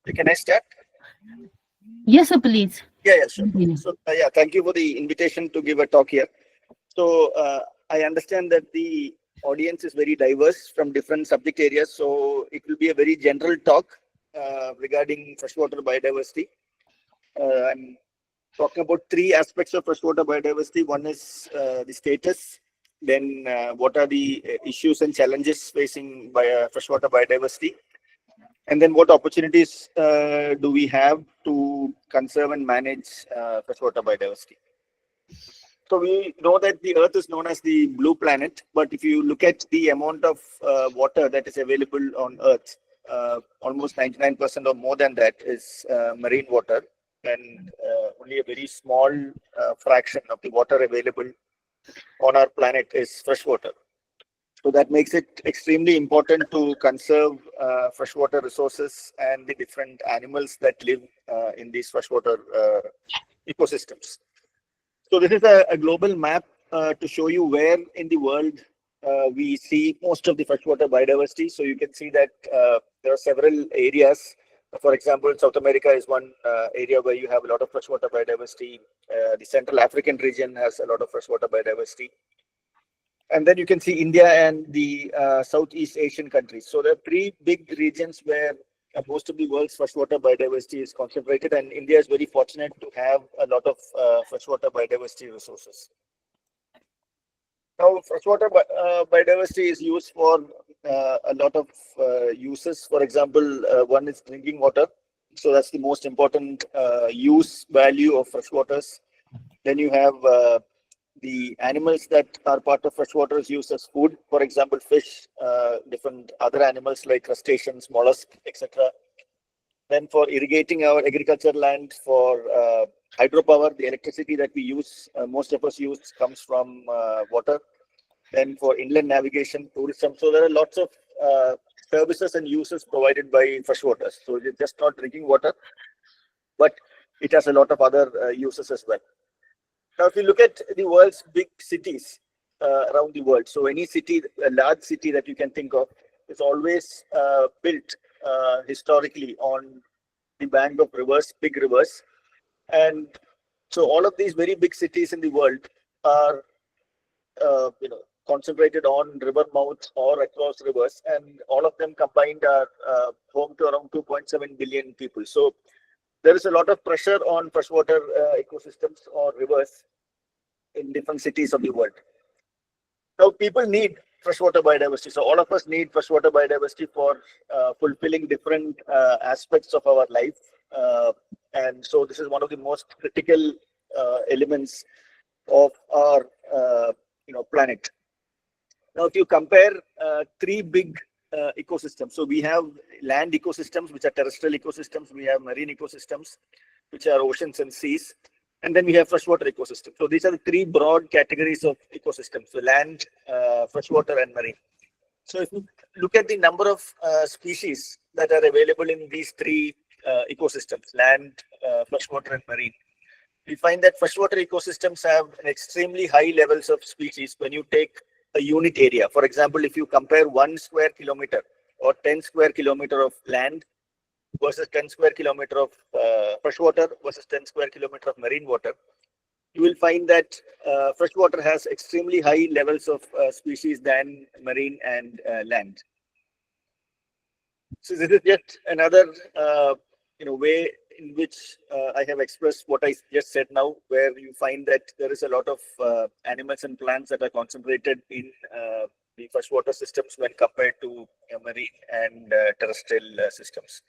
Can I start? Yes, sir, please. Yeah, sure. Continue. So, yeah, thank you for the invitation to give a talk here. So, I understand that the audience is very diverse from different subject areas. So, it will be a very general talk regarding freshwater biodiversity. I'm talking about three aspects of freshwater biodiversity. One is the status, then what are the issues and challenges facing by freshwater biodiversity, and then what opportunities do we have to conserve and manage freshwater biodiversity. So we know that the Earth is known as the blue planet, but if you look at the amount of water that is available on Earth, almost 99% or more than that is marine water, and only a very small fraction of the water available on our planet is freshwater. So that makes it extremely important to conserve freshwater resources and the different animals that live in these freshwater ecosystems. So this is a global map to show you where in the world we see most of the freshwater biodiversity. So you can see that there are several areas. For example, South America is one area where you have a lot of freshwater biodiversity. The Central African region has a lot of freshwater biodiversity. And then you can see India and the Southeast Asian countries. So there are three big regions where most of the world's freshwater biodiversity is concentrated, and India is very fortunate to have a lot of freshwater biodiversity resources. Now, freshwater biodiversity is used for a lot of uses. For example, one is drinking water. So that's the most important use value of freshwaters. Then you have the animals that are part of freshwater is used as food. For example, fish, different other animals like crustaceans, mollusks, etc. Then for irrigating our agricultural land, for hydropower, the electricity that we use, most of us use, comes from water. Then for inland navigation, tourism. So there are lots of services and uses provided by freshwater. So it's just not drinking water, but it has a lot of other uses as well. Now, if you look at the world's big cities around the world, so any city, a large city that you can think of, is always built historically on the bank of rivers, big rivers. And so all of these very big cities in the world are, concentrated on river mouths or across rivers, and all of them combined are home to around 2.7 billion people. So there is a lot of pressure on freshwater ecosystems or rivers in different cities of the world. Now, people need freshwater biodiversity. So all of us need freshwater biodiversity for fulfilling different aspects of our life. And so this is one of the most critical elements of our planet. Now, if you compare three big ecosystems, so we have land ecosystems, which are terrestrial ecosystems. We have marine ecosystems, which are oceans and seas. And then we have freshwater ecosystems. So these are the three broad categories of ecosystems: so land, freshwater, and marine. So if you look at the number of species that are available in these three ecosystems, land, freshwater, and marine, we find that freshwater ecosystems have an extremely high levels of species when you take a unit area. For example, if you compare 1 square kilometer or 10 square kilometer of land versus 10 square kilometer of freshwater versus 10 square kilometer of marine water, you will find that freshwater has extremely high levels of species than marine and land. So this is just another way in which I have expressed what I just said now, where you find that there is a lot of animals and plants that are concentrated in the freshwater systems when compared to marine and terrestrial systems.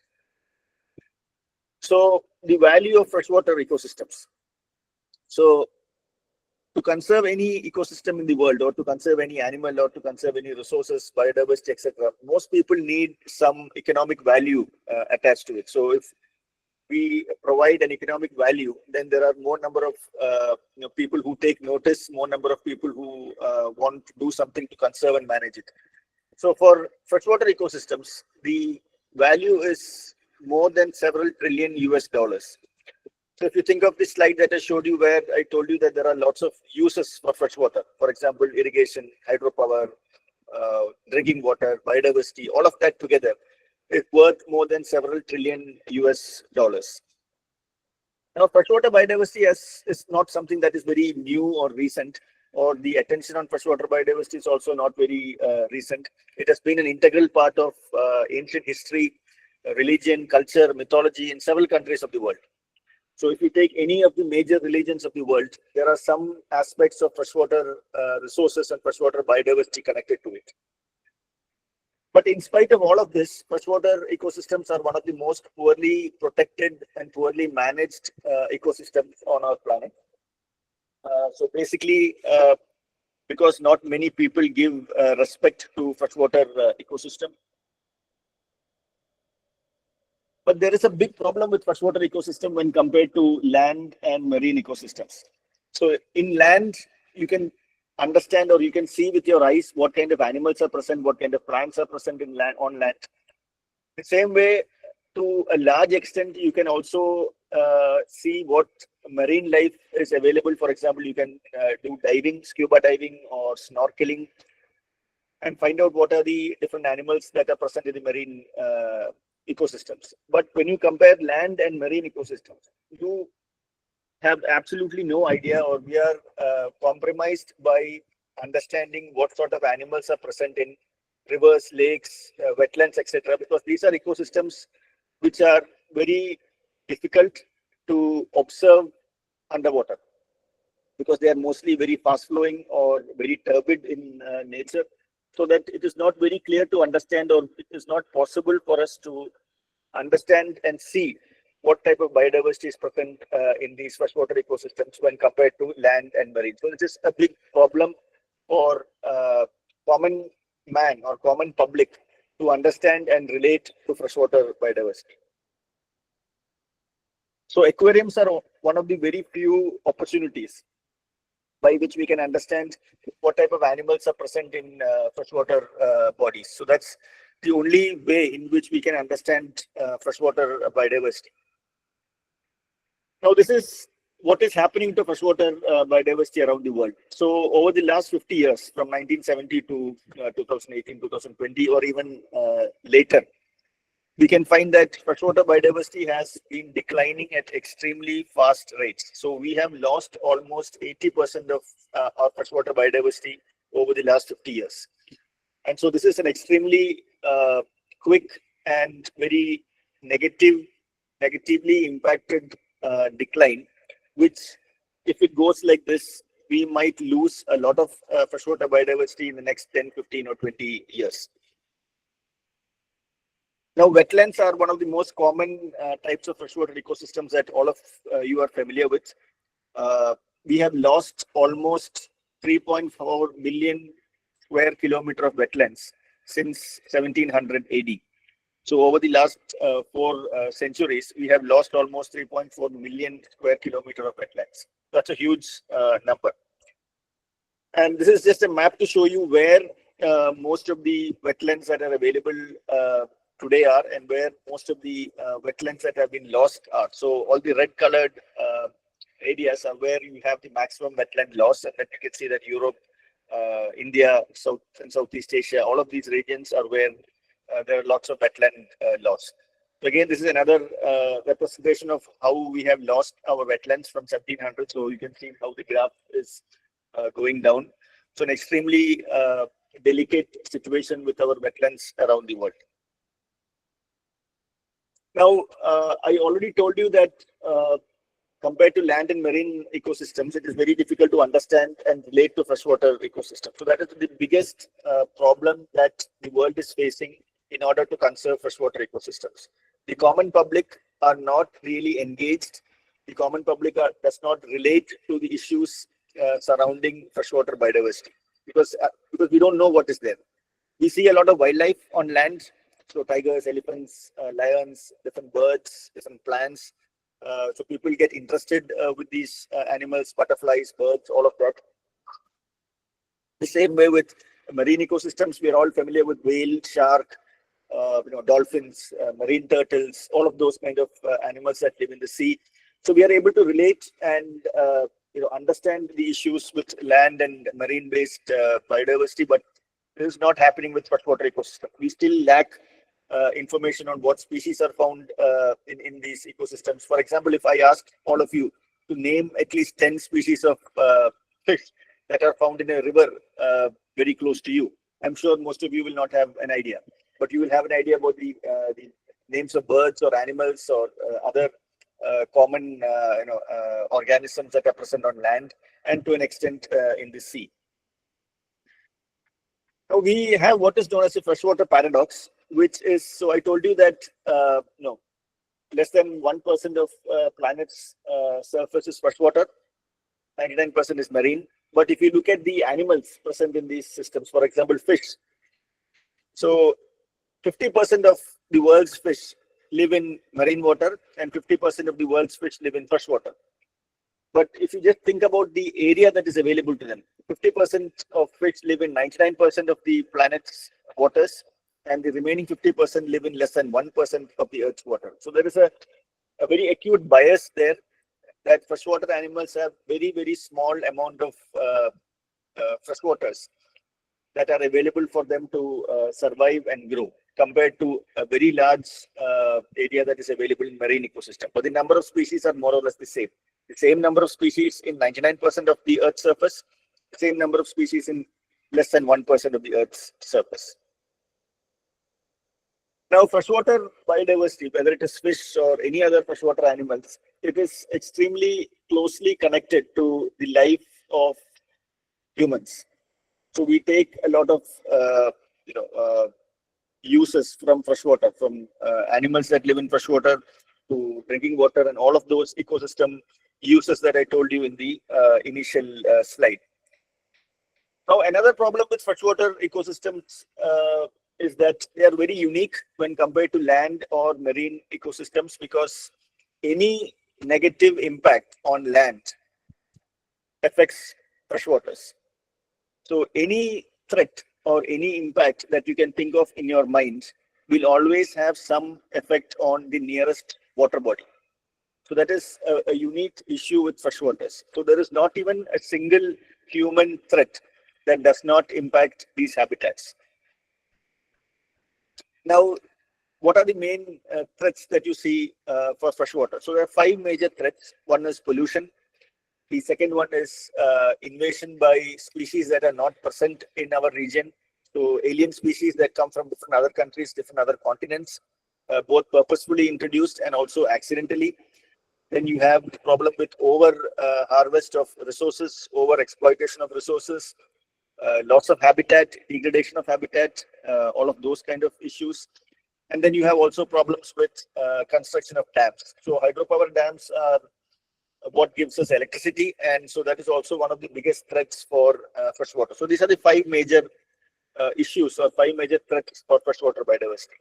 So the value of freshwater ecosystems. So to conserve any ecosystem in the world, or to conserve any animal, or to conserve any resources, biodiversity, etc., most people need some economic value attached to it. So if we provide an economic value, then there are more number of people who take notice, more number of people who want to do something to conserve and manage it. So for freshwater ecosystems, the value is more than several trillion US dollars. So if you think of this slide that I showed you, where I told you that there are lots of uses for freshwater, for example, irrigation, hydropower, drinking water, biodiversity, all of that together, is worth more than several trillion US dollars. Now, freshwater biodiversity is not something that is very new or recent, or the attention on freshwater biodiversity is also not very recent. It has been an integral part of ancient history, religion, culture, mythology in several countries of the world. So if you take any of the major religions of the world, there are some aspects of freshwater resources and freshwater biodiversity connected to it. But in spite of all of this, freshwater ecosystems are one of the most poorly protected and poorly managed ecosystems on our planet. So basically, because not many people give respect to freshwater ecosystem. But there is a big problem with freshwater ecosystem when compared to land and marine ecosystems. So in land, you can understand or you can see with your eyes what kind of animals are present, what kind of plants are present in land on land. The same way, to a large extent, you can also see what marine life is available. For example, you can do diving, scuba diving, or snorkeling, and find out what are the different animals that are present in the marine ecosystems. But when you compare land and marine ecosystems, you have absolutely no idea, or we are compromised by understanding what sort of animals are present in rivers, lakes, wetlands, etc. Because these are ecosystems which are very difficult to observe underwater, because they are mostly very fast flowing or very turbid in nature, so that it is not very clear to understand, or it is not possible for us to understand and see what type of biodiversity is present in these freshwater ecosystems when compared to land and marine. So this is a big problem for common man or common public to understand and relate to freshwater biodiversity. So aquariums are one of the very few opportunities by which we can understand what type of animals are present in freshwater bodies. So that's the only way in which we can understand freshwater biodiversity. Now, this is what is happening to freshwater biodiversity around the world. So over the last 50 years, from 1970 to 2018, 2020, or even later, we can find that freshwater biodiversity has been declining at extremely fast rates. So we have lost almost 80% of our freshwater biodiversity over the last 50 years. And so this is an extremely quick and very negatively impacted decline, which, if it goes like this, we might lose a lot of freshwater biodiversity in the next 10, 15, or 20 years. Now, wetlands are one of the most common types of freshwater ecosystems that all of you are familiar with. We have lost almost 3.4 million square kilometer of wetlands since 1700 AD. So over the last 4 centuries, we have lost almost 3.4 million square kilometer of wetlands. That's a huge number. And this is just a map to show you where most of the wetlands that are available today are, and where most of the wetlands that have been lost are. So all the red colored areas are where you have the maximum wetland loss, and then you can see that Europe, India, South and Southeast Asia, all of these regions are where there are lots of wetland loss. So again, this is another representation of how we have lost our wetlands from 1700. So you can see how the graph is going down. So an extremely delicate situation with our wetlands around the world. Now, I already told you that compared to land and marine ecosystems, it is very difficult to understand and relate to freshwater ecosystems. So that is the biggest problem that the world is facing in order to conserve freshwater ecosystems. The common public are not really engaged. The common public does not relate to the issues surrounding freshwater biodiversity, because we don't know what is there. We see a lot of wildlife on land. So tigers, elephants, lions, different birds, different plants. So people get interested with these animals, butterflies, birds, all of that. The same way with marine ecosystems, we are all familiar with whale, shark, dolphins, marine turtles, all of those kind of animals that live in the sea. So we are able to relate and understand the issues with land and marine-based biodiversity, but this is not happening with freshwater ecosystem. We still lack information on what species are found in these ecosystems. For example, if I ask all of you to name at least 10 species of fish that are found in a river very close to you, I'm sure most of you will not have an idea, but you will have an idea about the names of birds or animals or other common organisms that are present on land and to an extent in the sea. Now we have what is known as a freshwater paradox, which is, so I told you that less than 1% of planet's surface is freshwater, 99% is marine. But if you look at the animals present in these systems, for example, fish, so 50% of the world's fish live in marine water and 50% of the world's fish live in freshwater. But if you just think about the area that is available to them, 50% of fish live in 99% of the planet's waters, and the remaining 50% live in less than 1% of the Earth's water. So there is a very acute bias there that freshwater animals have very, very small amount of freshwaters that are available for them to survive and grow compared to a very large area that is available in marine ecosystem. But the number of species are more or less the same. The same number of species in 99% of the Earth's surface, the same number of species in less than 1% of the Earth's surface. Now, freshwater biodiversity, whether it is fish or any other freshwater animals, it is extremely closely connected to the life of humans. So we take a lot of uses from freshwater, from animals that live in freshwater to drinking water and all of those ecosystem uses that I told you in the initial slide. Now, another problem with freshwater ecosystems is that they are very unique when compared to land or marine ecosystems, because any negative impact on land affects freshwaters. So any threat or any impact that you can think of in your mind will always have some effect on the nearest water body. So that is a unique issue with freshwaters. So there is not even a single human threat that does not impact these habitats. Now, what are the main threats that you see for freshwater? So there are 5 major threats. One is pollution. The second one is invasion by species that are not present in our region. So alien species that come from different other countries, different other continents, both purposefully introduced and also accidentally. Then you have the problem with over harvest of resources, over exploitation of resources, loss of habitat, degradation of habitat, all of those kind of issues. And then you have also problems with construction of dams. So hydropower dams are what gives us electricity, and so that is also one of the biggest threats for freshwater. So these are the 5 major issues or 5 major threats for freshwater biodiversity.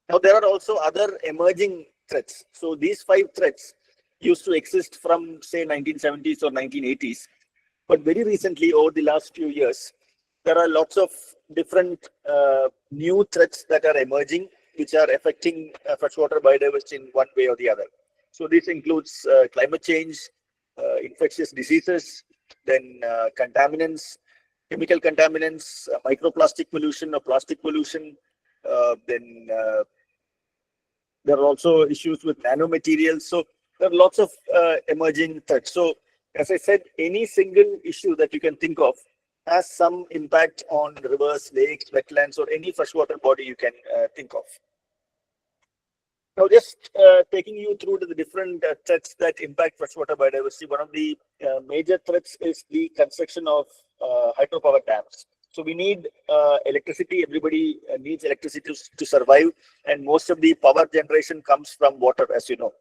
Now there are also other emerging threats. So these 5 threats used to exist from say 1970s or 1980s, but very recently over the last few years, there are lots of different new threats that are emerging, which are affecting freshwater biodiversity in one way or the other. So this includes climate change, infectious diseases, then contaminants, chemical contaminants, microplastic pollution or plastic pollution. Then there are also issues with nanomaterials. So there are lots of emerging threats. So as I said, any single issue that you can think of has some impact on rivers, lakes, wetlands, or any freshwater body you can think of. Now, just taking you through to the different threats that impact freshwater biodiversity. One of the major threats is the construction of hydropower dams. So we need electricity. Everybody needs electricity to survive, and most of the power generation comes from water, as you know.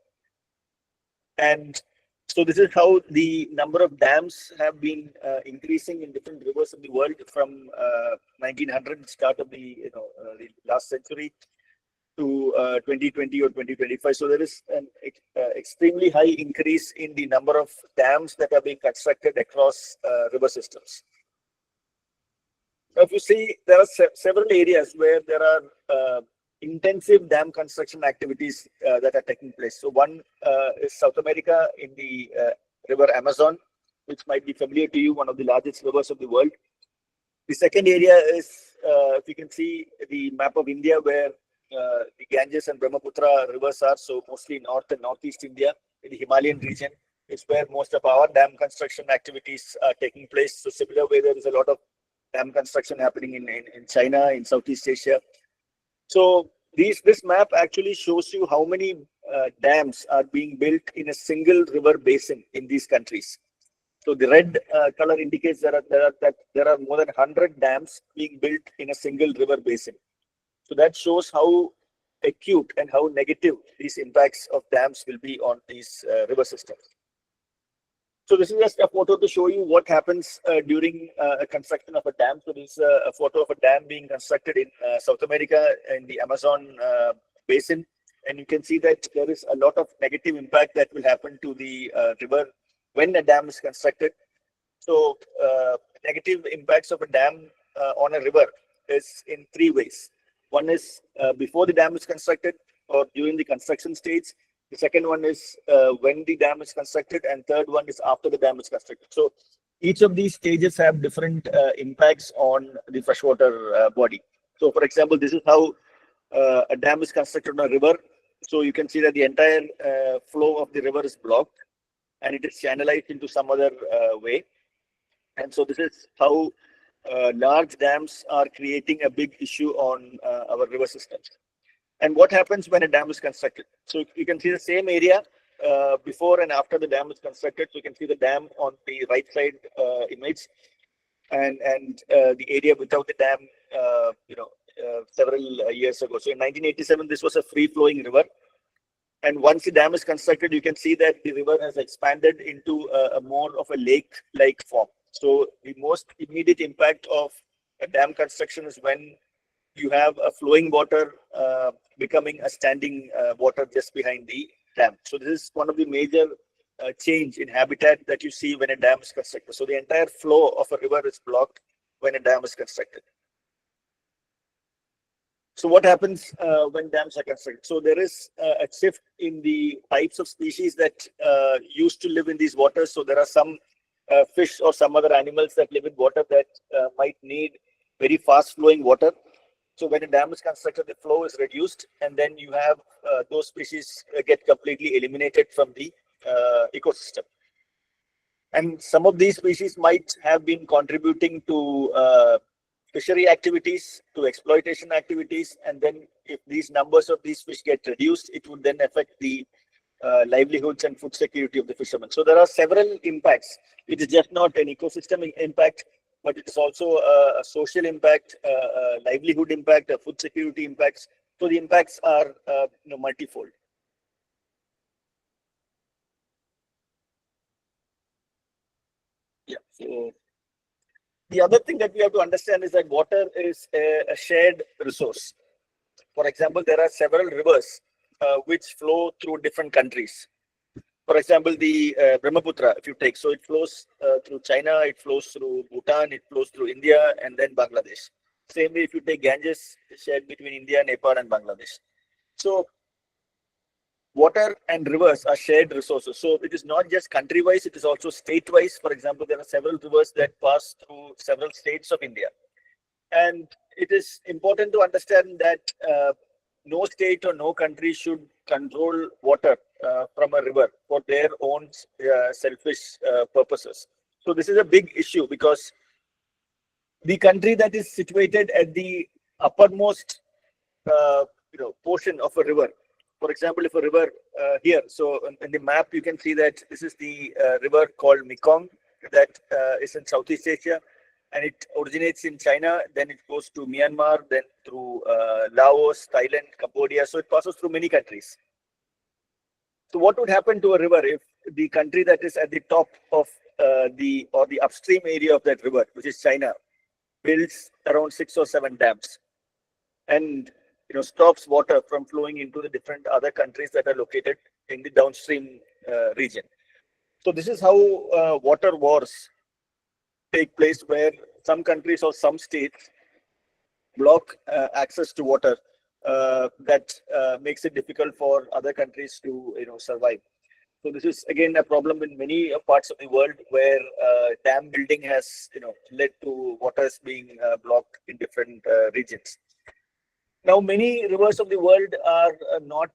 And so this is how the number of dams have been increasing in different rivers of the world from 1900, start of the the last century, to 2020 or 2025. So there is an extremely high increase in the number of dams that are being constructed across river systems. Now, if you see, there are several areas where there are intensive dam construction activities that are taking place. So one is South America in the river Amazon, which might be familiar to you, one of the largest rivers of the world. The second area is, if you can see the map of India, where the Ganges and Brahmaputra rivers are. So mostly North and Northeast India, in the Himalayan region, is where most of our dam construction activities are taking place. So similar way, there is a lot of dam construction happening in China, in Southeast Asia. So this map actually shows you how many dams are being built in a single river basin in these countries. So the red color indicates there are more than 100 dams being built in a single river basin. So that shows how acute and how negative these impacts of dams will be on these river systems. So this is just a photo to show you what happens during a construction of a dam. So this is a photo of a dam being constructed in South America in the Amazon basin. And you can see that there is a lot of negative impact that will happen to the river when a dam is constructed. So negative impacts of a dam on a river is in three ways. One is before the dam is constructed or during the construction stage. The second one is when the dam is constructed, and third one is after the dam is constructed. So each of these stages have different impacts on the freshwater body. So for example, this is how a dam is constructed on a river. So you can see that the entire flow of the river is blocked and it is channelized into some other way. And so this is how large dams are creating a big issue on our river systems. And what happens when a dam is constructed? So you can see the same area before and after the dam is constructed. So you can see the dam on the right side image, and the area without the dam, several years ago. So in 1987, this was a free-flowing river. And once the dam is constructed, you can see that the river has expanded into a more of a lake-like form. So the most immediate impact of a dam construction is when you have a flowing water becoming a standing water just behind the dam. So this is one of the major change in habitat that you see when a dam is constructed. So the entire flow of a river is blocked when a dam is constructed. So what happens when dams are constructed? So there is a shift in the types of species that used to live in these waters. So there are some fish or some other animals that live in water that might need very fast flowing water. So when a dam is constructed, the flow is reduced, and then you have those species get completely eliminated from the ecosystem. And some of these species might have been contributing to fishery activities, to exploitation activities, and then if these numbers of these fish get reduced, it would then affect the livelihoods and food security of the fishermen. So there are several impacts. It is just not an ecosystem impact, but it is also a social impact, a livelihood impact, a food security impacts. So the impacts are multifold. Yeah. So the other thing that we have to understand is that water is a shared resource. For example, there are several rivers which flow through different countries. For example, the Brahmaputra, if you take, so it flows through China, it flows through Bhutan, it flows through India, and then Bangladesh. Same way, if you take Ganges, it's shared between India, Nepal, and Bangladesh. So water and rivers are shared resources. So it is not just country-wise, it is also state-wise. For example, there are several rivers that pass through several states of India. And it is important to understand that no state or no country should control water from a river for their own selfish purposes. So this is a big issue because the country that is situated at the uppermost portion of a river, for example, if a river here, so in the map you can see that this is the river called Mekong that is in Southeast Asia, and it originates in China, then it goes to Myanmar, then through Laos, Thailand, Cambodia. So it passes through many countries. So what would happen to a river if the country that is at the top of the upstream area of that river, which is China, builds around 6 or 7 dams and stops water from flowing into the different other countries that are located in the downstream region? So this is how water wars take place, where some countries or some states block access to water that makes it difficult for other countries to survive. So this is again a problem in many parts of the world where dam building has led to waters being blocked in different regions. Now, many rivers of the world are not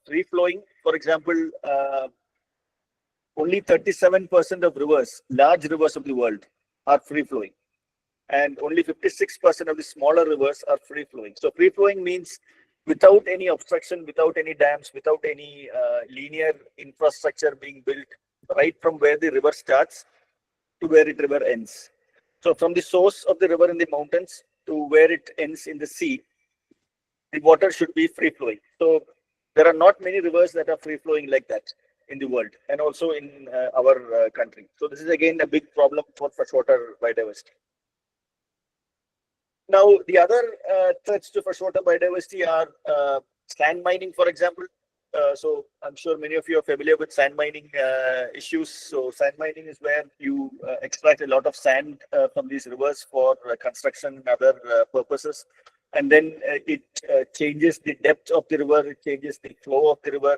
free flowing. For example, only 37% of rivers, large rivers of the world, are free flowing, and only 56% of the smaller rivers are free flowing. So, free flowing means without any obstruction, without any dams, without any linear infrastructure being built, right from where the river starts to where it river ends. So, from the source of the river in the mountains to where it ends in the sea, the water should be free flowing. So there are not many rivers that are free flowing like that in the world, and also in our country. So this is again a big problem for freshwater biodiversity. Now, the other threats to freshwater biodiversity are sand mining, for example. So I'm sure many of you are familiar with sand mining issues. So sand mining is where you extract a lot of sand from these rivers for construction and other purposes. And then it changes the depth of the river, it changes the flow of the river.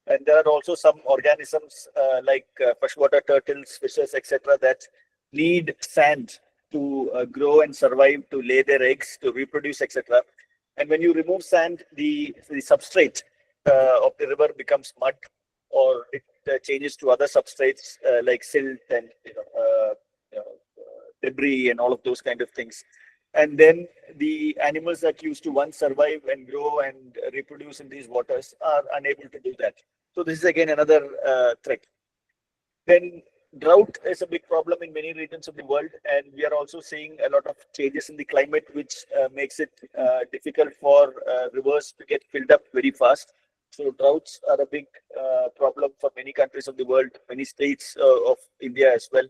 And there are also some organisms like freshwater turtles, fishes, etc., that need sand to grow and survive, to lay their eggs, to reproduce, etc. And when you remove sand, the substrate of the river becomes mud, or it changes to other substrates like silt and debris and all of those kind of things. And then the animals that used to once survive and grow and reproduce in these waters are unable to do that. So this is again another threat. Then drought is a big problem in many regions of the world, and we are also seeing a lot of changes in the climate, which makes it difficult for rivers to get filled up very fast. So droughts are a big problem for many countries of the world, many states of India as well.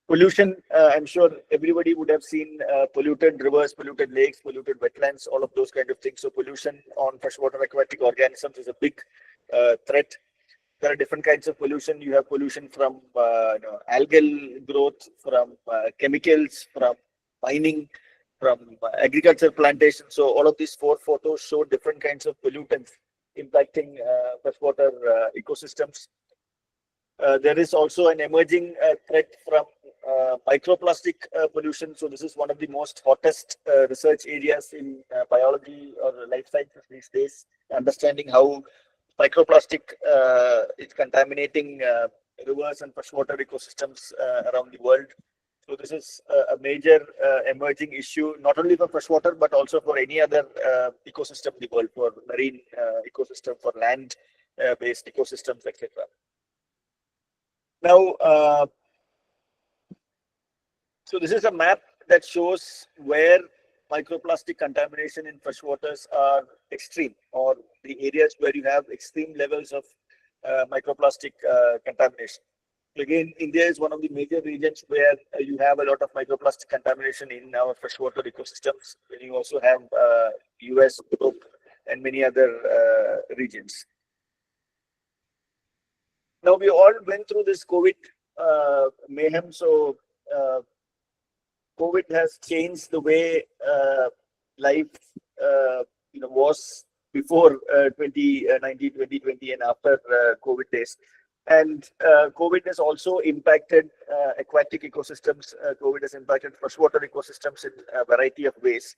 Pollution, I'm sure everybody would have seen polluted rivers, polluted lakes, polluted wetlands, all of those kind of things. So pollution on freshwater aquatic organisms is a big threat. There are different kinds of pollution. You have pollution from algal growth, from chemicals, from mining, from agriculture plantation. So all of these four photos show different kinds of pollutants impacting freshwater ecosystems. There is also an emerging threat from microplastic pollution. So this is one of the most hottest research areas in biology or life sciences these days, understanding how microplastic is contaminating rivers and freshwater ecosystems around the world. So this is a major emerging issue, not only for freshwater, but also for any other ecosystem in the world, for marine ecosystem, for land-based ecosystems, etc. Now, so this is a map that shows where microplastic contamination in freshwaters are extreme, or the areas where you have extreme levels of microplastic contamination. Again, India is one of the major regions where you have a lot of microplastic contamination in our freshwater ecosystems. And you also have US, Europe, and many other regions. Now, we all went through this COVID mayhem. So COVID has changed the way life was before 2019, 2020, and after COVID days. And COVID has also impacted aquatic ecosystems. COVID has impacted freshwater ecosystems in a variety of ways.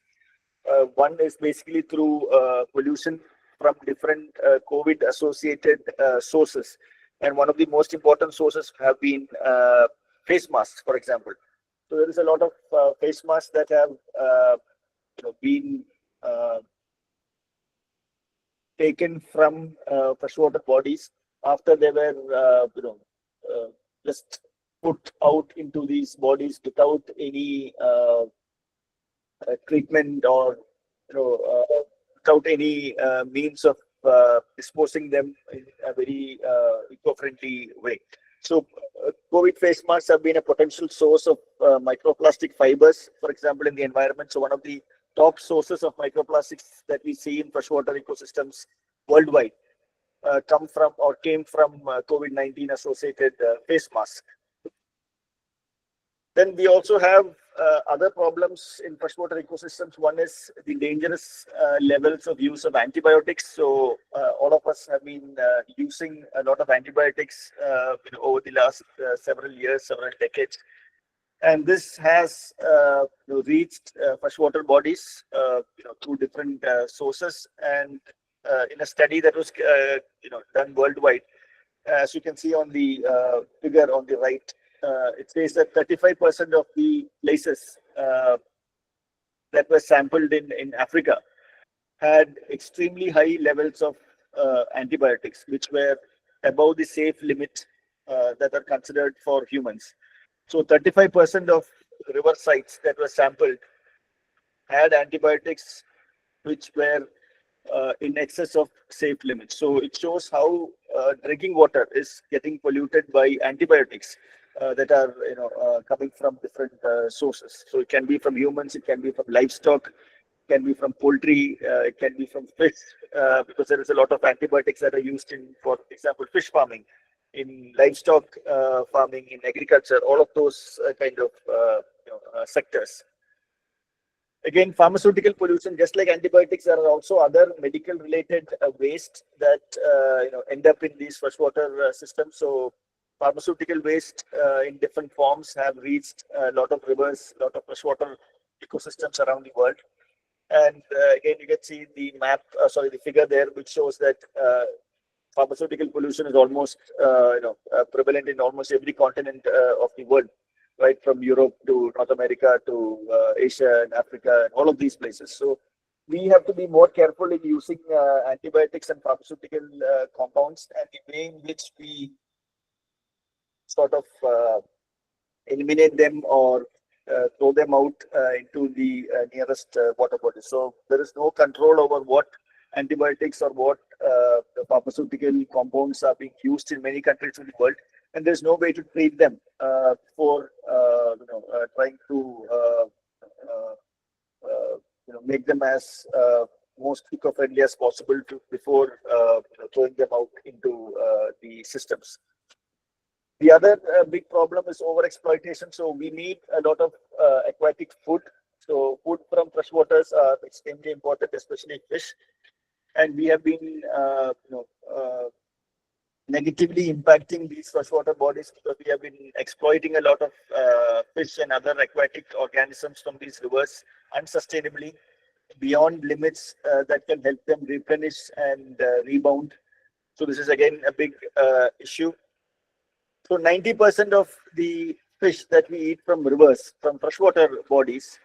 One is basically through pollution from different COVID-associated sources. And one of the most important sources have been face masks, for example. So there is a lot of face masks that have been taken from freshwater bodies after they were just put out into these bodies without any treatment, or without any means of disposing them in a very eco-friendly way. So COVID face masks have been a potential source of microplastic fibers, for example, in the environment. So one of the top sources of microplastics that we see in freshwater ecosystems worldwide came from COVID-19 associated face masks. Then we also have other problems in freshwater ecosystems. One is the dangerous levels of use of antibiotics. So all of us have been using a lot of antibiotics over the last several years, several decades. And this has reached freshwater bodies through different sources. And in a study that was done worldwide, as you can see on the figure on the right, it says that 35% of the places that were sampled in Africa had extremely high levels of antibiotics, which were above the safe limit that are considered for humans. So 35% of river sites that were sampled had antibiotics which were in excess of safe limits. So it shows how drinking water is getting polluted by antibiotics that are coming from different sources. So it can be from humans, it can be from livestock, it can be from poultry, it can be from fish, because there is a lot of antibiotics that are used in, for example, fish farming, in livestock farming, in agriculture, all of those kind of sectors. Again, pharmaceutical pollution, just like antibiotics, there are also other medical related waste that end up in these freshwater systems. So pharmaceutical waste in different forms have reached a lot of rivers, a lot of freshwater ecosystems around the world. And again, you can see the map, the figure there, which shows that pharmaceutical pollution is almost prevalent in almost every continent of the world, right from Europe to North America to Asia and Africa and all of these places. So we have to be more careful in using antibiotics and pharmaceutical compounds, and the way in which we sort of eliminate them or throw them out into the nearest water body. So there is no control over what antibiotics or what the pharmaceutical compounds are being used in many countries in the world, and there's no way to treat them for trying to make them as most eco-friendly as possible before throwing them out into the systems. The other big problem is overexploitation. So we need a lot of aquatic food. So food from freshwaters are extremely important, especially fish. And we have been negatively impacting these freshwater bodies because we have been exploiting a lot of fish and other aquatic organisms from these rivers unsustainably beyond limits that can help them replenish and rebound. So this is again a big issue. So 90% of the fish that we eat from rivers, from freshwater bodies,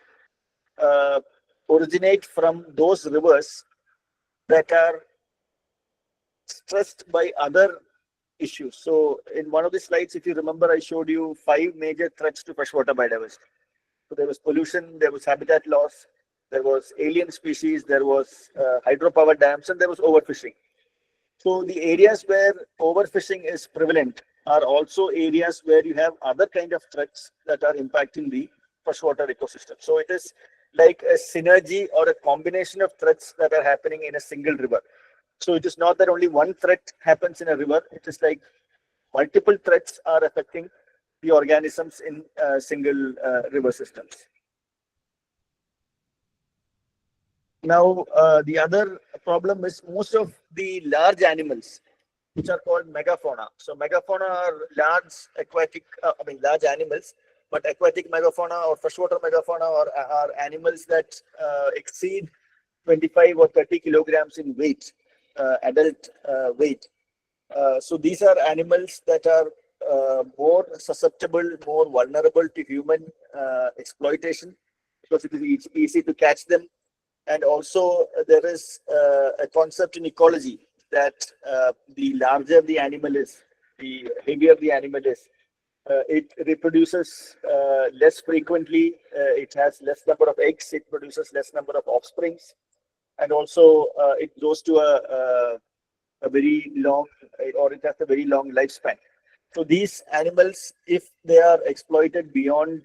originate from those rivers that are stressed by other issues. So in one of the slides, if you remember, I showed you 5 major threats to freshwater biodiversity. So there was pollution, there was habitat loss, there was alien species, there was hydropower dams, and there was overfishing. So the areas where overfishing is prevalent are also areas where you have other kind of threats that are impacting the freshwater ecosystem. So it is like a synergy or a combination of threats that are happening in a single river. So it is not that only one threat happens in a river. It is like multiple threats are affecting the organisms in single river systems. Now, the other problem is most of the large animals, which are called megafauna. So megafauna are large aquatic, large animals, but aquatic megafauna or freshwater megafauna are animals that exceed 25 or 30 kilograms in weight, adult weight. So these are animals that are more susceptible, more vulnerable to human exploitation because it is easy to catch them. And also there is a concept in ecology that the larger the animal is, the heavier the animal is, it reproduces less frequently, it has less number of eggs, it produces less number of offsprings, and also it goes to a very long, or it has a very long lifespan. So these animals, if they are exploited beyond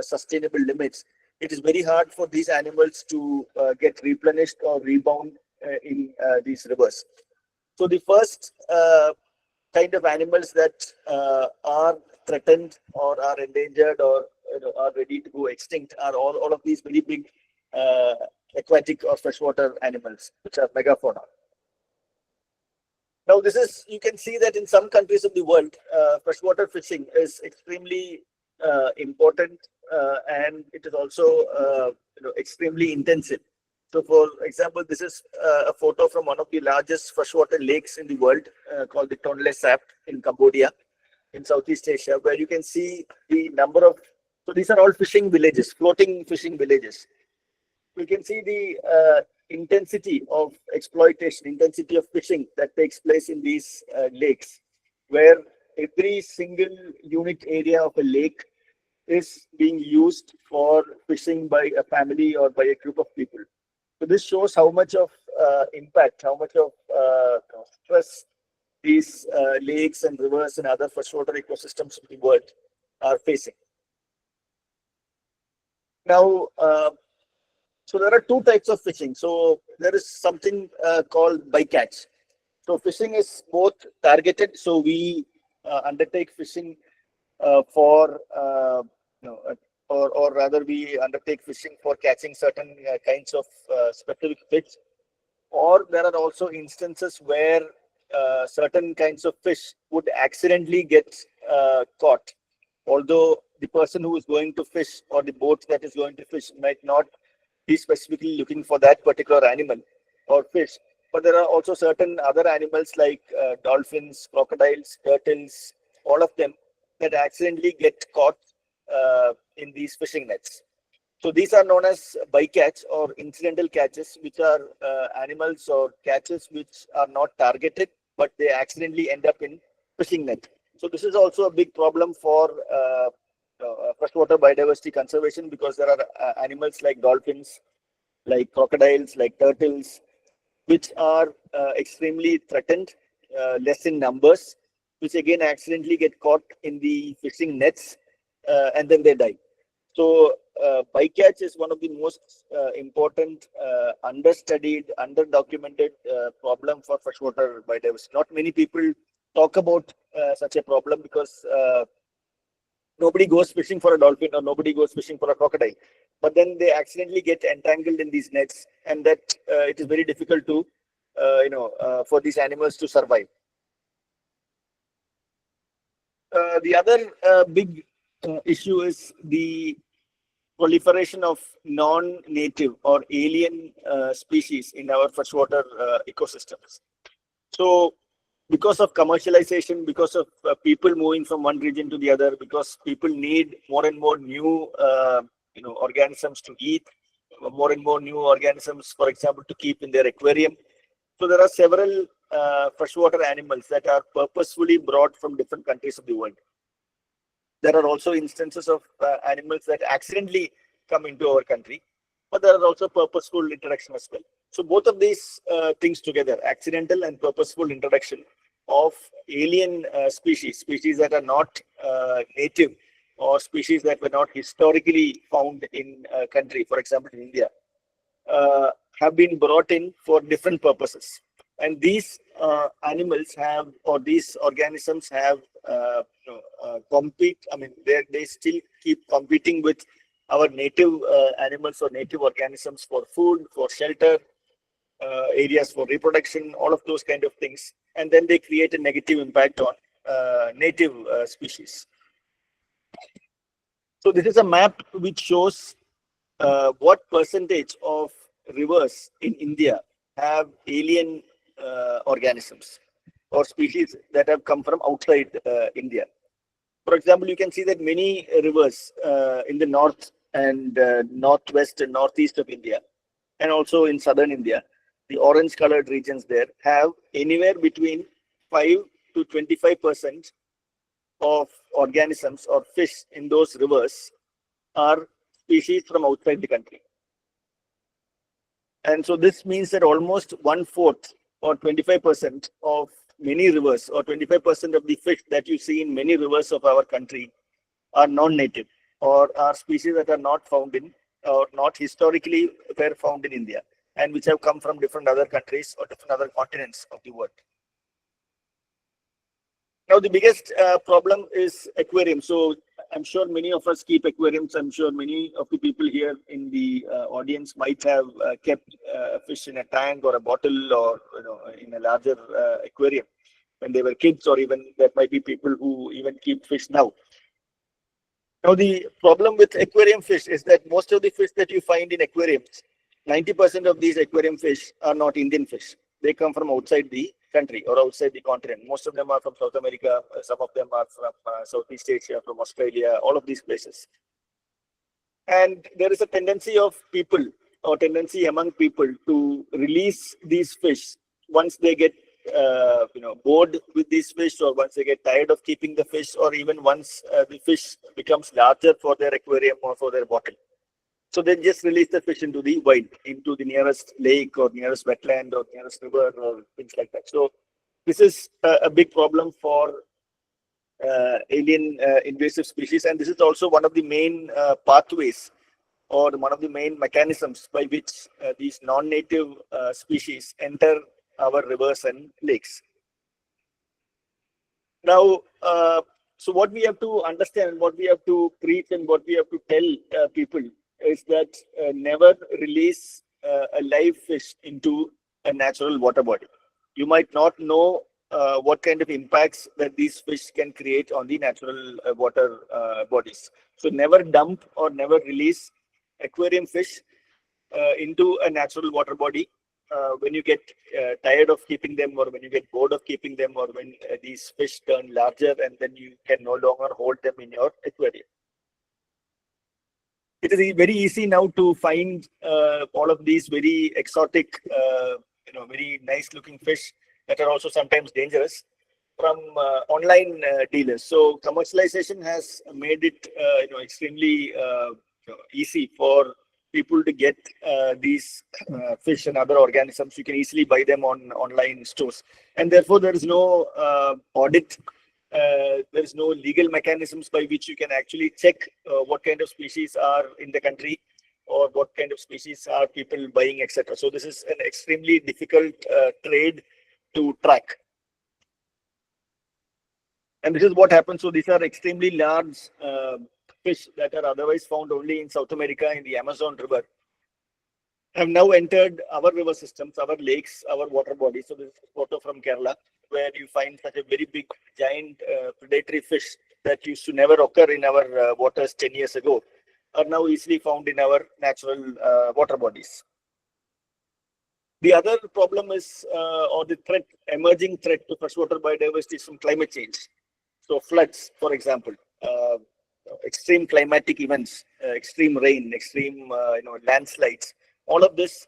sustainable limits, it is very hard for these animals to get replenished or rebound in these rivers. So the first kind of animals that are threatened or are endangered or are ready to go extinct are all of these very big aquatic or freshwater animals, which are megafauna. Now, this is, you can see that in some countries of the world, freshwater fishing is extremely important, and it is also extremely intensive. So, for example, this is a photo from one of the largest freshwater lakes in the world, called the Tonle Sap in Cambodia, in Southeast Asia, where you can see the number of. So these are all fishing villages, floating fishing villages. We can see the intensity of exploitation, intensity of fishing that takes place in these lakes, where every single unit area of a lake is being used for fishing by a family or by a group of people. So this shows how much of impact, how much of stress these lakes and rivers and other freshwater ecosystems of the world are facing. Now, so there are two types of fishing. So there is something called bycatch. So fishing is both targeted. So we undertake fishing for, or rather we undertake fishing for catching certain kinds of specific fish. Or there are also instances where certain kinds of fish would accidentally get caught, although the person who is going to fish or the boat that is going to fish might not be specifically looking for that particular animal or fish. But there are also certain other animals like dolphins, crocodiles, turtles, all of them that accidentally get caught in these fishing nets. So these are known as bycatch or incidental catches, which are animals or catches which are not targeted, but they accidentally end up in fishing net. So this is also a big problem for freshwater biodiversity conservation, because there are animals like dolphins, like crocodiles, like turtles, which are extremely threatened, less in numbers, which again accidentally get caught in the fishing nets, and then they die. So bycatch is one of the most important, understudied, underdocumented problem for freshwater biodiversity. Not many people talk about such a problem, because nobody goes fishing for a dolphin or nobody goes fishing for a crocodile. But then they accidentally get entangled in these nets, and that it is very difficult to, for these animals to survive. The other big issue is the proliferation of non-native or alien species in our freshwater ecosystems. So, because of commercialization, because of people moving from one region to the other, because people need more and more new, organisms to eat, more and more new organisms, for example, to keep in their aquarium. So there are several freshwater animals that are purposefully brought from different countries of the world. There are also instances of animals that accidentally come into our country, but there are also purposeful introduction as well. So both of these things together, accidental and purposeful introduction of alien species that are not native, or species that were not historically found in a country, for example, in India, have been brought in for different purposes. And these animals have, or these organisms have, compete. I mean, they still keep competing with our native animals or native organisms for food, for shelter, areas for reproduction, all of those kind of things. And then they create a negative impact on native species. So this is a map which shows what percentage of rivers in India have alien organisms or species that have come from outside India. For example, you can see that many rivers in the north and northwest and northeast of India, and also in southern India, the orange colored regions there have anywhere between 5 to 25% of organisms or fish in those rivers are species from outside the country. And so this means that almost 1/4 or 25% of many rivers, or 25% of the fish that you see in many rivers of our country, are non-native, or are species that are not found in, or not historically were found in India, and which have come from different other countries or different other continents of the world. Now, the biggest problem is aquariums. So I'm sure many of us keep aquariums. I'm sure many of the people here in the audience might have kept fish in a tank or a bottle, or in a larger aquarium when they were kids, or even there might be people who even keep fish now. Now, the problem with aquarium fish is that most of the fish that you find in aquariums, 90% of these aquarium fish are not Indian fish. They come from outside the country or outside the continent. Most of them are from South America. Some of them are from Southeast Asia, from Australia, all of these places. And there is a tendency of people or tendency among people to release these fish once they get bored with these fish, or once they get tired of keeping the fish, or even once the fish becomes larger for their aquarium or for their bottle. So they just release the fish into the wild, into the nearest lake or nearest wetland or nearest river or things like that. So this is a big problem for alien invasive species, and this is also one of the main pathways or one of the main mechanisms by which these non-native species enter our rivers and lakes. Now, so what we have to understand, what we have to preach, and what we have to tell people is that never release a live fish into a natural water body. You might not know what kind of impacts that these fish can create on the natural water bodies. So never dump or never release aquarium fish into a natural water body when you get tired of keeping them, or when you get bored of keeping them, or when these fish turn larger and then you can no longer hold them in your aquarium. It is very easy now to find all of these very exotic, very nice looking fish that are also sometimes dangerous from online dealers. So commercialization has made it extremely easy for people to get these fish and other organisms. You can easily buy them on online stores, and therefore there is no audit. There is no legal mechanisms by which you can actually check what kind of species are in the country, or what kind of species are people buying, etc. So this is an extremely difficult trade to track. And this is what happens. So these are extremely large fish that are otherwise found only in South America in the Amazon River, have now entered our river systems, our lakes, our water bodies. So this is a photo from Kerala, where you find such a very big, giant predatory fish that used to never occur in our waters 10 years ago, are now easily found in our natural water bodies. The other problem is, or the threat, emerging threat to freshwater biodiversity is from climate change. So floods, for example, extreme climatic events, extreme rain, extreme landslides. All of this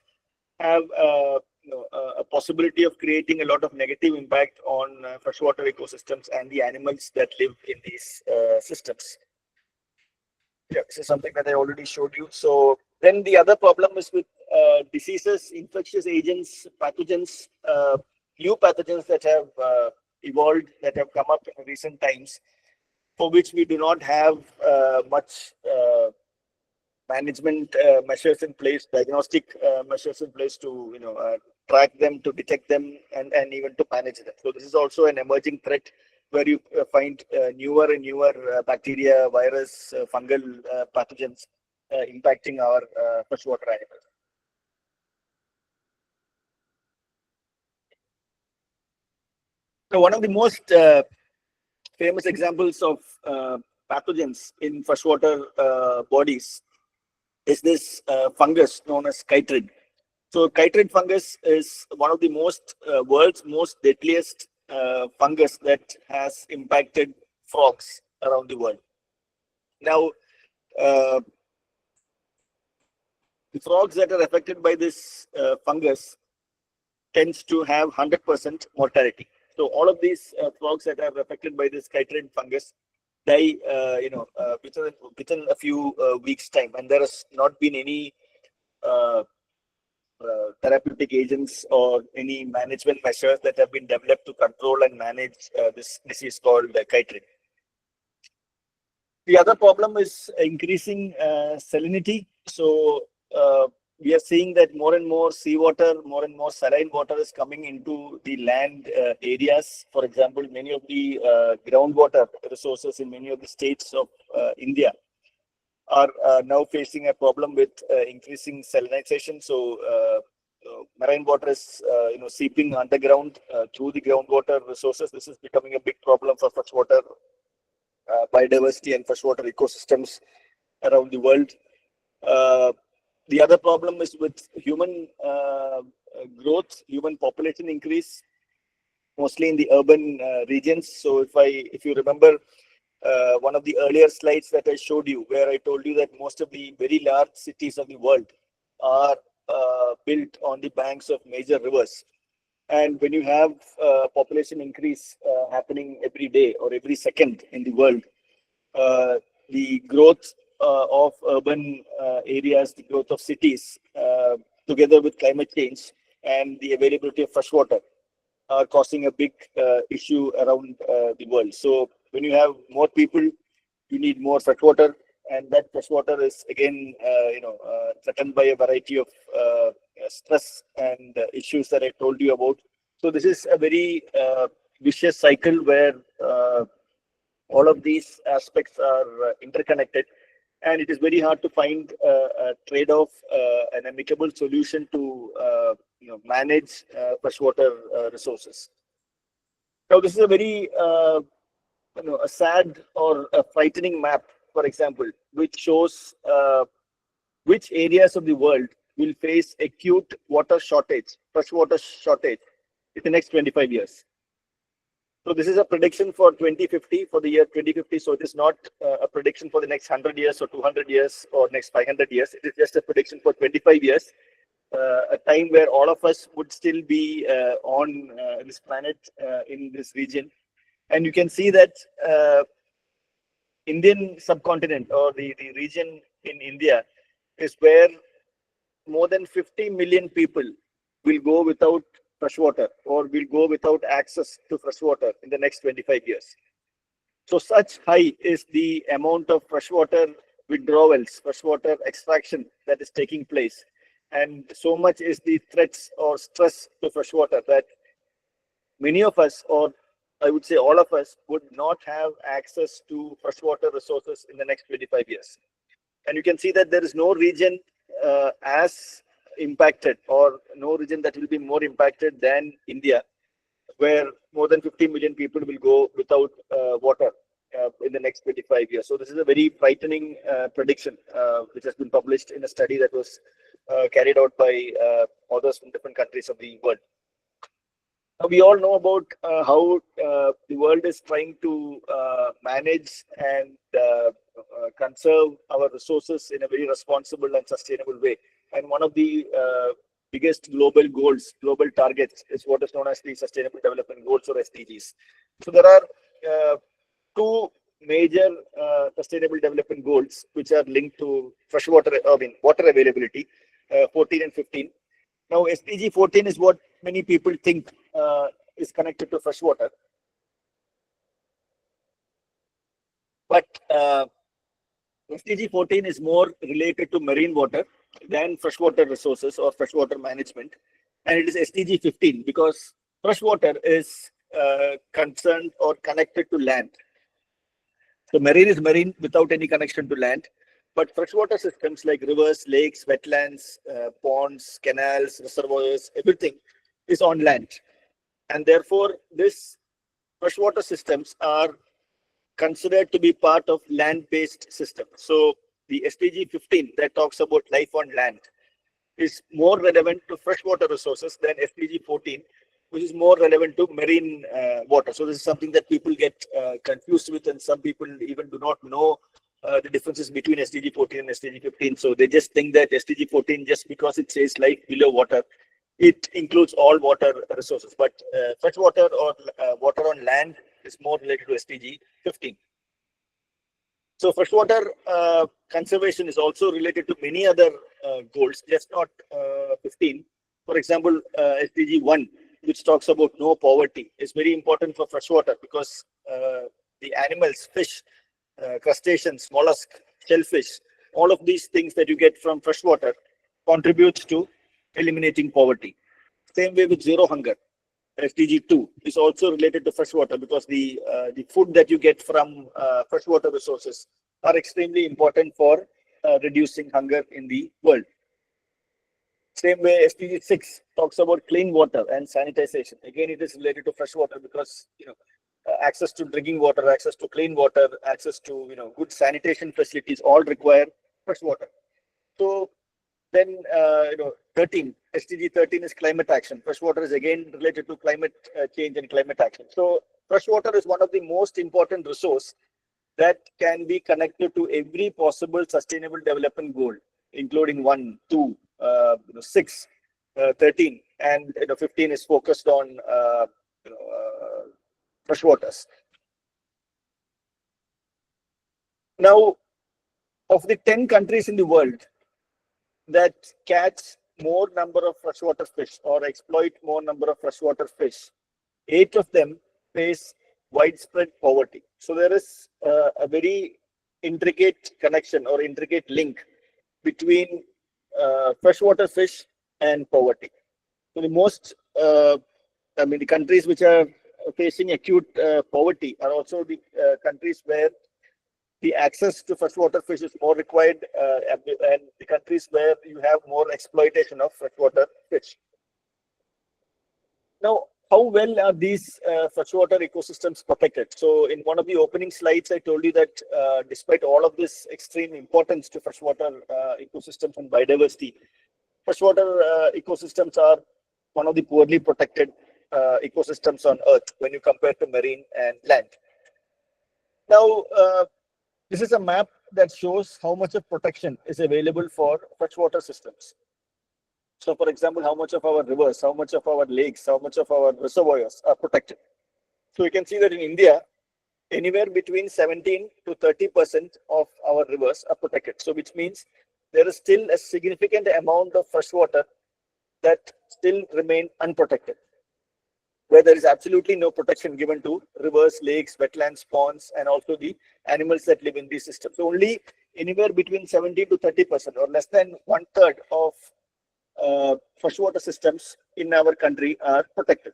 have a possibility of creating a lot of negative impact on freshwater ecosystems and the animals that live in these systems. Yeah, this is something that I already showed you. So then the other problem is with diseases, infectious agents, pathogens, new pathogens that have evolved, that have come up in recent times, for which we do not have much management measures in place, diagnostic measures in place to track them, to detect them, and even to manage them. So this is also an emerging threat, where you find newer and newer bacteria, virus, fungal pathogens impacting our freshwater animals. So one of the most famous examples of pathogens in freshwater bodies is this fungus known as chytrid. So chytrid fungus is one of the world's most deadliest fungus that has impacted frogs around the world. Now, the frogs that are affected by this fungus tends to have 100% mortality. So all of these frogs that are affected by this chytrid fungus die, within a few weeks' time, and there has not been any therapeutic agents or any management measures that have been developed to control and manage this disease called chytrid. The other problem is increasing salinity. So we are seeing that more and more seawater, more and more saline water is coming into the land areas. For example, many of the groundwater resources in many of the states of India are now facing a problem with increasing salinization. So marine water is seeping underground through the groundwater resources. This is becoming a big problem for freshwater biodiversity and freshwater ecosystems around the world. The other problem is with human growth, human population increase, mostly in the urban regions. So if you remember one of the earlier slides that I showed you, where I told you that most of the very large cities of the world are built on the banks of major rivers. And when you have population increase happening every day or every second in the world, the growth of urban areas, the growth of cities, together with climate change and the availability of fresh water, are causing a big issue around the world. So when you have more people, you need more fresh water, and that fresh water is again, threatened by a variety of stress and issues that I told you about. So this is a very vicious cycle where all of these aspects are interconnected, and it is very hard to find a trade-off, an amicable solution to manage freshwater resources. Now, this is a very a sad or a frightening map, for example, which shows which areas of the world will face acute water shortage, freshwater shortage, in the next 25 years. So this is a prediction for 2050, for the year 2050. So it is not a prediction for the next 100 years or 200 years or next 500 years. It is just a prediction for 25 years, a time where all of us would still be on this planet, in this region. And you can see that Indian subcontinent, or the region in India, is where more than 50 million people will go without fresh water, or will go without access to fresh water in the next 25 years. So such high is the amount of freshwater withdrawals, freshwater extraction that is taking place. And so much is the threats or stress to freshwater that many of us, or I would say all of us, would not have access to freshwater resources in the next 25 years. And you can see that there is no region as impacted, or no region that will be more impacted than India, where more than 50 million people will go without water in the next 25 years. So this is a very frightening prediction, which has been published in a study that was carried out by authors from different countries of the world. Now, we all know about how the world is trying to manage and conserve our resources in a very responsible and sustainable way. And one of the biggest global goals, global targets, is what is known as the Sustainable Development Goals, or SDGs. So there are two major Sustainable Development Goals which are linked to freshwater, water availability, 14 and 15. Now, SDG 14 is what many people think is connected to freshwater. But SDG 14 is more related to marine water than freshwater resources or freshwater management. And it is SDG 15 because freshwater is concerned or connected to land. So marine is marine without any connection to land. But freshwater systems like rivers, lakes, wetlands, ponds, canals, reservoirs, everything is on land. And therefore, these freshwater systems are considered to be part of land-based system. So the SDG 15 that talks about life on land is more relevant to freshwater resources than SDG 14, which is more relevant to marine water. So this is something that people get confused with, and some people even do not know the differences between SDG 14 and SDG 15. So they just think that SDG 14, just because it says life below water, it includes all water resources. But freshwater or water on land is more related to SDG 15. So freshwater conservation is also related to many other goals, just not 15. For example, SDG 1, which talks about no poverty, is very important for freshwater because the animals, fish, crustaceans, mollusk, shellfish, all of these things that you get from freshwater contributes to eliminating poverty. Same way with zero hunger. SDG 2 is also related to freshwater because the food that you get from freshwater resources are extremely important for reducing hunger in the world. Same way, SDG 6 talks about clean water and sanitization. Again, it is related to freshwater because access to drinking water, access to clean water, access to good sanitation facilities, all require fresh water. So then 13 SDG 13 is climate action. Fresh water is again related to climate change and climate action. So fresh water is one of the most important resource that can be connected to every possible sustainable development goal, including 1, 2, 6, 13, and 15 is focused on fresh waters. Now, of the 10 countries in the world that catch more number of freshwater fish or exploit more number of freshwater fish, 8 of them face widespread poverty. So there is a very intricate connection or intricate link between freshwater fish and poverty. So the most, the countries which are facing acute poverty are also the countries where the access to freshwater fish is more required, and the countries where you have more exploitation of freshwater fish. Now, how well are these freshwater ecosystems protected? So in one of the opening slides, I told you that despite all of this extreme importance to freshwater ecosystems and biodiversity, freshwater ecosystems are one of the poorly protected ecosystems on Earth when you compare to marine and land. Now, this is a map that shows how much of protection is available for freshwater systems. So, for example, how much of our rivers, how much of our lakes, how much of our reservoirs are protected. So, you can see that in India, anywhere between 17 to 30% of our rivers are protected. So, which means there is still a significant amount of freshwater that still remain unprotected, where there is absolutely no protection given to rivers, lakes, wetlands, ponds, and also the animals that live in these systems. So only anywhere between 70 to 30% or less than 1/3 of freshwater systems in our country are protected.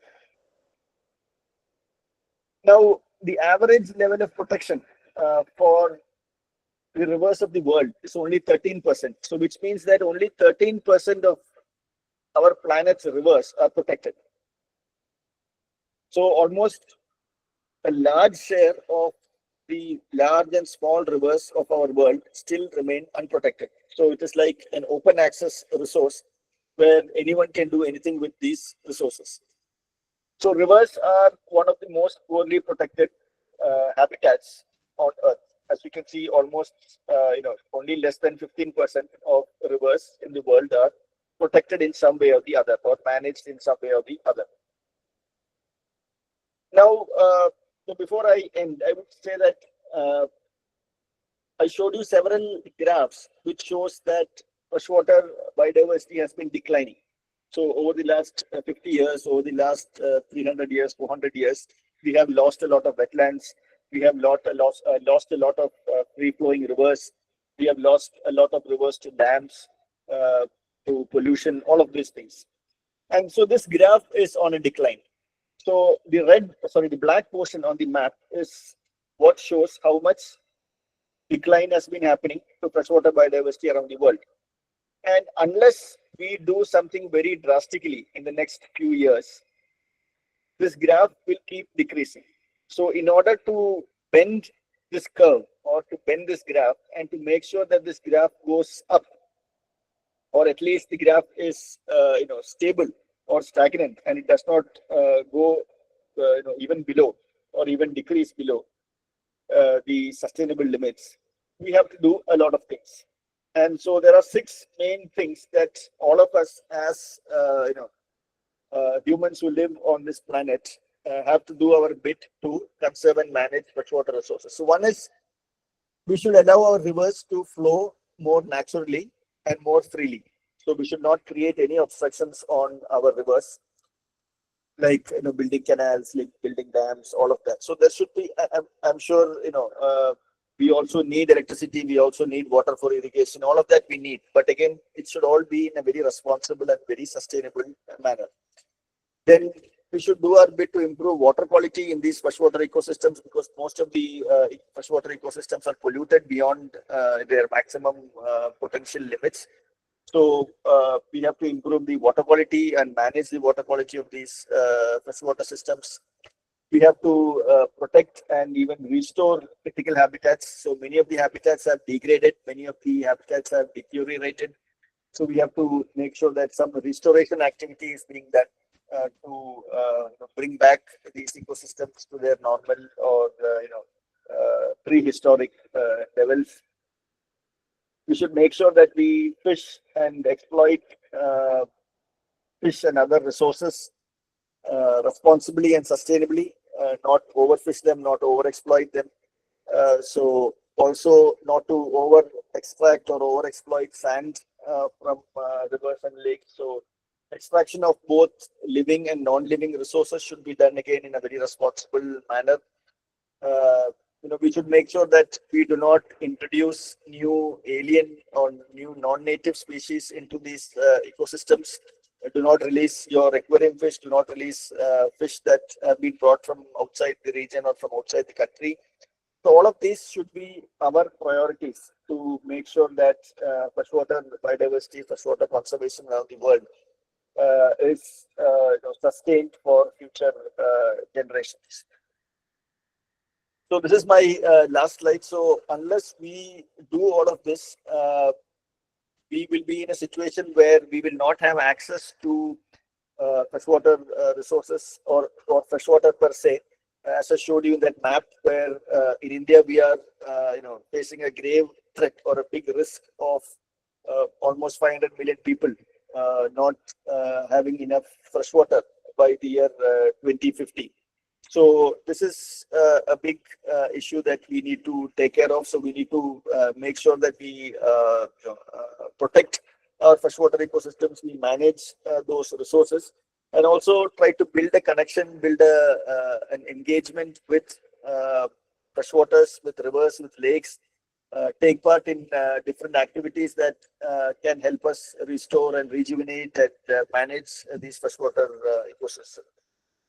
Now, the average level of protection for the rivers of the world is only 13%. So which means that only 13% of our planet's rivers are protected. So almost a large share of the large and small rivers of our world still remain unprotected. So it is like an open access resource where anyone can do anything with these resources. So rivers are one of the most poorly protected habitats on Earth. As you can see, almost only less than 15% of rivers in the world are protected in some way or the other, or managed in some way or the other. Now, so before I end, I would say that I showed you several graphs which shows that freshwater biodiversity has been declining. So over the last 50 years, over the last 300 years, 400 years, we have lost a lot of wetlands. We have lost a lot of free-flowing rivers. We have lost a lot of rivers to dams, to pollution, all of these things. And so this graph is on a decline. So the black portion on the map is what shows how much decline has been happening to freshwater biodiversity around the world. And unless we do something very drastically in the next few years, this graph will keep decreasing. So in order to bend this curve or to bend this graph and to make sure that this graph goes up, or at least the graph is stable or stagnant and it does not go even below or even decrease below the sustainable limits, we have to do a lot of things. And so there are 6 main things that all of us as humans who live on this planet have to do our bit to conserve and manage freshwater resources. So one is, we should allow our rivers to flow more naturally and more freely. So we should not create any obstructions on our rivers, like building canals, like building dams, all of that. So there should be, I'm sure we also need electricity, we also need water for irrigation, all of that we need. But again, it should all be in a very responsible and very sustainable manner. Then we should do our bit to improve water quality in these freshwater ecosystems, because most of the freshwater ecosystems are polluted beyond their maximum potential limits. So we have to improve the water quality and manage the water quality of these freshwater systems. We have to protect and even restore critical habitats. So many of the habitats have degraded, many of the habitats have deteriorated. So we have to make sure that some restoration activity is being done to bring back these ecosystems to their normal or prehistoric levels. We should make sure that we fish and exploit uh, fish and other resources responsibly and sustainably, not overfish them, not overexploit them. So also not to over extract or over exploit sand from rivers and lakes. So extraction of both living and non-living resources should be done again in a very responsible manner. Uh, we should make sure that we do not introduce new alien or new non-native species into these ecosystems. Do not release your aquarium fish. Do not release fish that have been brought from outside the region or from outside the country. So all of these should be our priorities to make sure that freshwater biodiversity, freshwater conservation around the world is sustained for future generations. So this is my last slide. So unless we do all of this, we will be in a situation where we will not have access to freshwater resources or freshwater per se. As I showed you in that map, where in India we are, facing a grave threat or a big risk of almost 500 million people not having enough freshwater by the year 2050. So this is a big issue that we need to take care of. So we need to make sure that we protect our freshwater ecosystems, we manage those resources, and also try to build a connection, build an engagement with freshwaters, with rivers, with lakes, take part in different activities that can help us restore and rejuvenate and manage these freshwater ecosystems.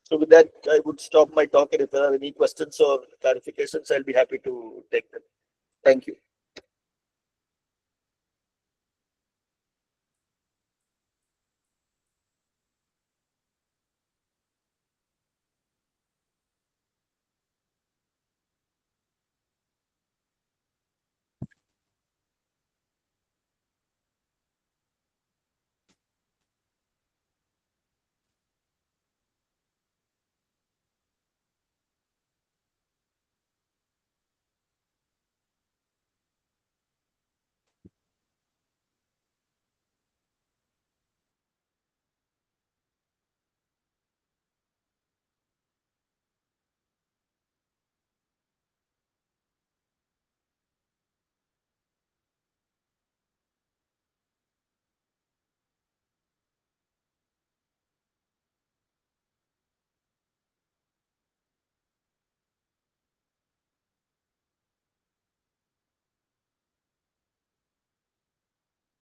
So with that, I would stop my talk, and if there are any questions or clarifications, I'll be happy to take them. Thank you.